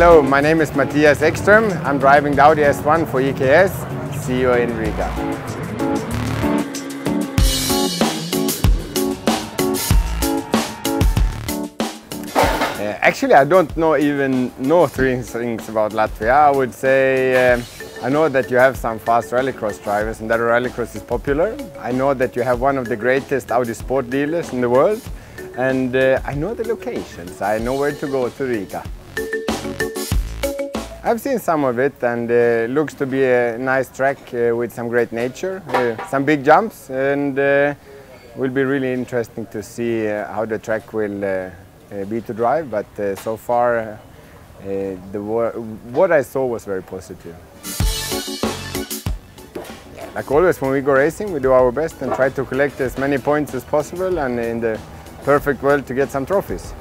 Hello, my name is Matthias Ekström. I'm driving the Audi S1 for EKS. See you in Riga. Actually, I don't know three things about Latvia. I would say I know that you have some fast rallycross drivers and that rallycross is popular. I know that you have one of the greatest Audi sport dealers in the world. And I know the locations. I know where to go to Riga. I've seen some of it and it looks to be a nice track with some great nature, some big jumps, and will be really interesting to see how the track will be to drive, but so far what I saw was very positive. Like always when we go racing, we do our best and try to collect as many points as possible and in the perfect world to get some trophies.